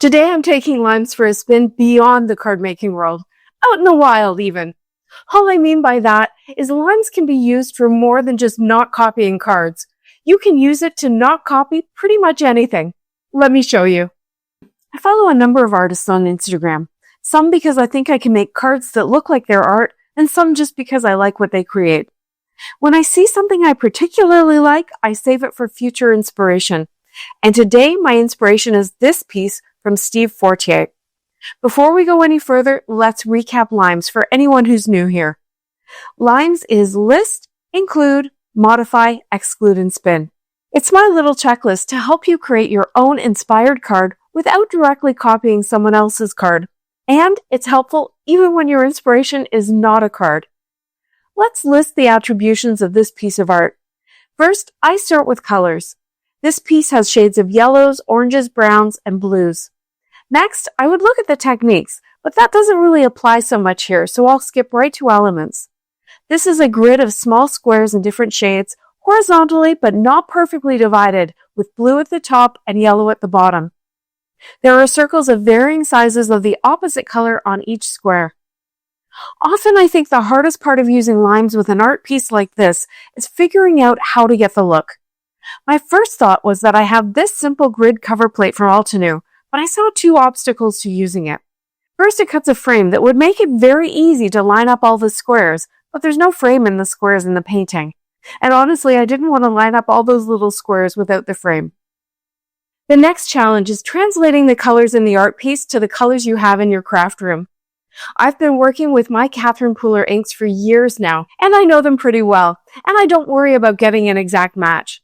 Today I'm taking limes for a spin beyond the card making world, out in the wild even. All I mean by that is limes can be used for more than just not copying cards. You can use it to not copy pretty much anything. Let me show you. I follow a number of artists on Instagram, some because I think I can make cards that look like their art, and some just because I like what they create. When I see something I particularly like, I save it for future inspiration. And today, my inspiration is this piece from Steve Fortier. Before we go any further, let's recap limes for anyone who's new here. Limes is list, include, modify, exclude, and spin. It's my little checklist to help you create your own inspired card without directly copying someone else's card. And it's helpful even when your inspiration is not a card. Let's list the attributions of this piece of art. First, I start with colors. This piece has shades of yellows, oranges, browns, and blues. Next, I would look at the techniques, but that doesn't really apply so much here, so I'll skip right to elements. This is a grid of small squares in different shades, horizontally but not perfectly divided, with blue at the top and yellow at the bottom. There are circles of varying sizes of the opposite color on each square. Often I think the hardest part of using limes with an art piece like this is figuring out how to get the look. My first thought was that I have this simple grid cover plate from Altenew, but I saw two obstacles to using it. First, it cuts a frame that would make it very easy to line up all the squares, but there's no frame in the squares in the painting. And honestly, I didn't want to line up all those little squares without the frame. The next challenge is translating the colors in the art piece to the colors you have in your craft room. I've been working with my Catherine Pooler inks for years now, and I know them pretty well, and I don't worry about getting an exact match.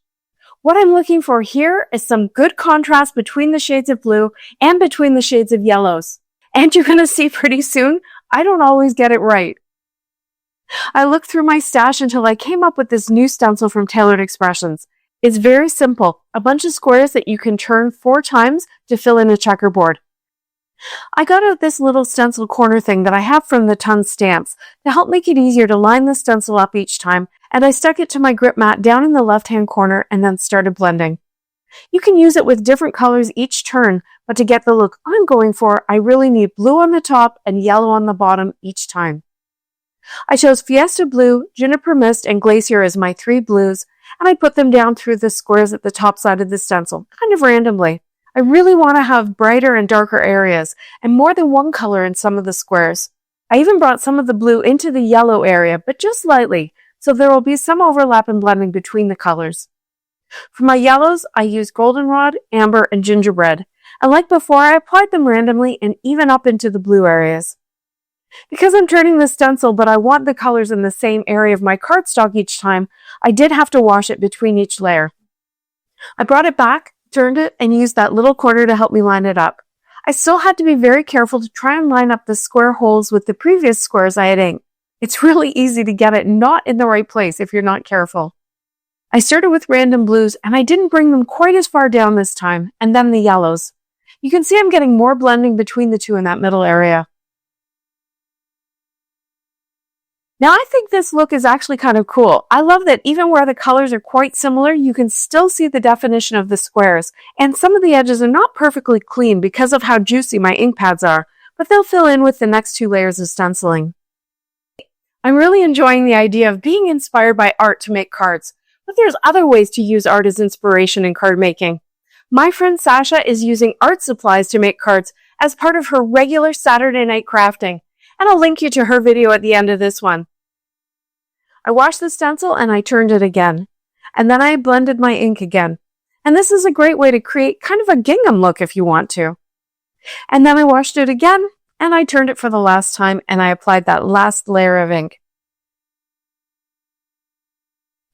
What I'm looking for here is some good contrast between the shades of blue and between the shades of yellows. And you're going to see pretty soon, I don't always get it right. I looked through my stash until I came up with this new stencil from Tailored Expressions. It's very simple, a bunch of squares that you can turn 4 times to fill in a checkerboard. I got out this little stencil corner thing that I have from the Ton stamps to help make it easier to line the stencil up each time, and I stuck it to my grip mat down in the left-hand corner and then started blending. You can use it with different colors each turn, but to get the look I'm going for, I really need blue on the top and yellow on the bottom each time. I chose Fiesta Blue, Juniper Mist, and Glacier as my 3 blues, and I put them down through the squares at the top side of the stencil, kind of randomly. I really want to have brighter and darker areas, and more than one color in some of the squares. I even brought some of the blue into the yellow area, but just lightly, so there will be some overlap and blending between the colors. For my yellows, I used goldenrod, amber, and gingerbread, and like before, I applied them randomly and even up into the blue areas. Because I'm turning the stencil, but I want the colors in the same area of my cardstock each time, I did have to wash it between each layer. I brought it back, turned it, and used that little quarter to help me line it up. I still had to be very careful to try and line up the square holes with the previous squares I had inked. It's really easy to get it not in the right place if you're not careful. I started with random blues, and I didn't bring them quite as far down this time, and then the yellows. You can see I'm getting more blending between the two in that middle area. Now I think this look is actually kind of cool. I love that even where the colors are quite similar, you can still see the definition of the squares, and some of the edges are not perfectly clean because of how juicy my ink pads are, but they'll fill in with the next 2 layers of stenciling. I'm really enjoying the idea of being inspired by art to make cards, but there's other ways to use art as inspiration in card making. My friend Sasha is using art supplies to make cards as part of her regular Saturday night crafting, and I'll link you to her video at the end of this one. I washed the stencil and I turned it again, and then I blended my ink again. And this is a great way to create kind of a gingham look if you want to. And then I washed it again, and I turned it for the last time, and I applied that last layer of ink.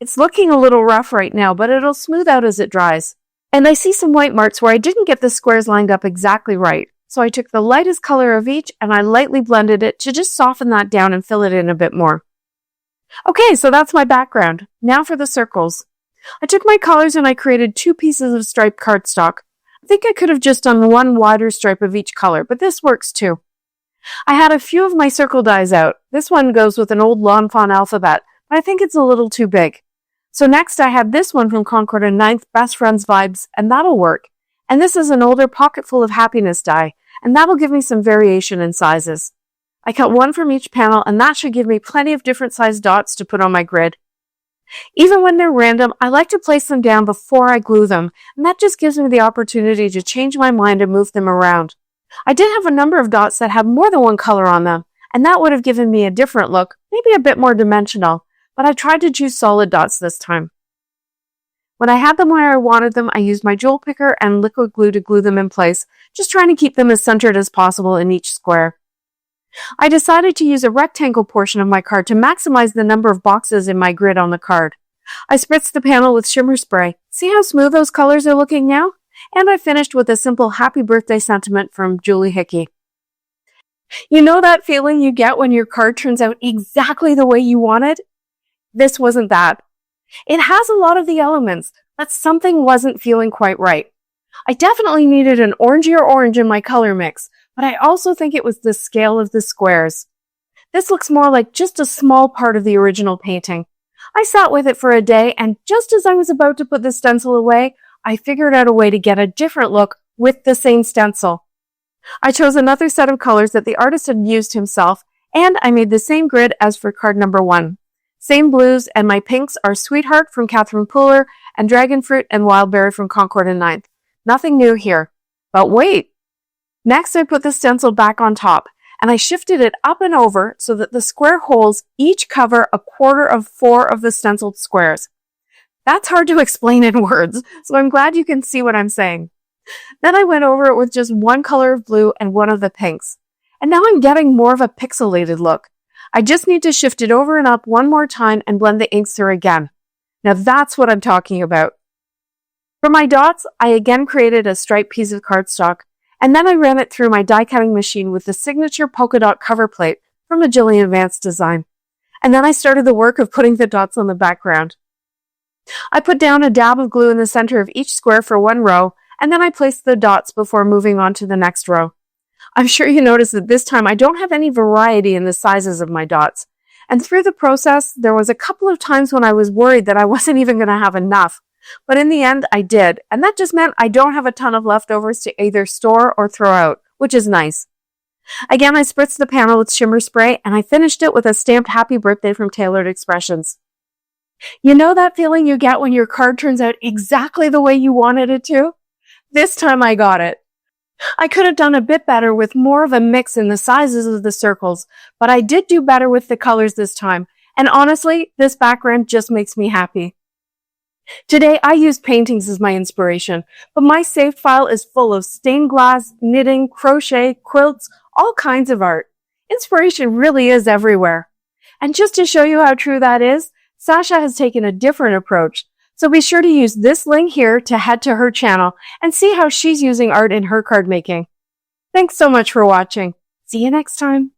It's looking a little rough right now, but it'll smooth out as it dries. And I see some white marks where I didn't get the squares lined up exactly right. So I took the lightest color of each and I lightly blended it to just soften that down and fill it in a bit more. Okay, so that's my background. Now for the circles. I took my colors and I created 2 pieces of striped cardstock. I think I could have just done one wider stripe of each color, but this works too. I had a few of my circle dies out. This one goes with an old Lawn Fawn alphabet, but I think it's a little too big. So next I have this one from Concord and 9th Best Friends Vibes, and that'll work. And this is an older pocket full of happiness die, and that'll give me some variation in sizes. I cut one from each panel, and that should give me plenty of different sized dots to put on my grid. Even when they're random, I like to place them down before I glue them, and that just gives me the opportunity to change my mind and move them around. I did have a number of dots that had more than one color on them, and that would have given me a different look, maybe a bit more dimensional, but I tried to choose solid dots this time. When I had them where I wanted them, I used my jewel picker and liquid glue to glue them in place, just trying to keep them as centered as possible in each square. I decided to use a rectangle portion of my card to maximize the number of boxes in my grid on the card. I spritzed the panel with shimmer spray. See how smooth those colors are looking now? And I finished with a simple happy birthday sentiment from Julie Hickey. You know that feeling you get when your card turns out exactly the way you wanted? This wasn't that. It has a lot of the elements, but something wasn't feeling quite right. I definitely needed an orangier orange in my color mix, but I also think it was the scale of the squares. This looks more like just a small part of the original painting. I sat with it for a day, and just as I was about to put the stencil away, I figured out a way to get a different look with the same stencil. I chose another set of colors that the artist had used himself, and I made the same grid as for card number 1. Same blues, and my pinks are Sweetheart from Catherine Pooler and Dragonfruit and Wildberry from Concord and 9th. Nothing new here. But wait! Next, I put the stencil back on top, and I shifted it up and over so that the square holes each cover a quarter of 4 of the stenciled squares. That's hard to explain in words, so I'm glad you can see what I'm saying. Then I went over it with just one color of blue and one of the pinks. And now I'm getting more of a pixelated look. I just need to shift it over and up one more time and blend the inks through again. Now that's what I'm talking about. For my dots, I again created a striped piece of cardstock, and then I ran it through my die cutting machine with the signature polka dot cover plate from a Jillian Advanced design. And then I started the work of putting the dots on the background. I put down a dab of glue in the center of each square for one row, and then I placed the dots before moving on to the next row. I'm sure you noticed that this time I don't have any variety in the sizes of my dots. And through the process, there was a couple of times when I was worried that I wasn't even going to have enough. But in the end, I did. And that just meant I don't have a ton of leftovers to either store or throw out, which is nice. Again, I spritzed the panel with shimmer spray, and I finished it with a stamped happy birthday from Tailored Expressions. You know that feeling you get when your card turns out exactly the way you wanted it to? This time I got it. I could have done a bit better with more of a mix in the sizes of the circles, but I did do better with the colors this time, and honestly, this background just makes me happy. Today, I used paintings as my inspiration, but my saved file is full of stained glass, knitting, crochet, quilts, all kinds of art. Inspiration really is everywhere. And just to show you how true that is, Sasha has taken a different approach. So be sure to use this link here to head to her channel and see how she's using art in her card making. Thanks so much for watching. See you next time.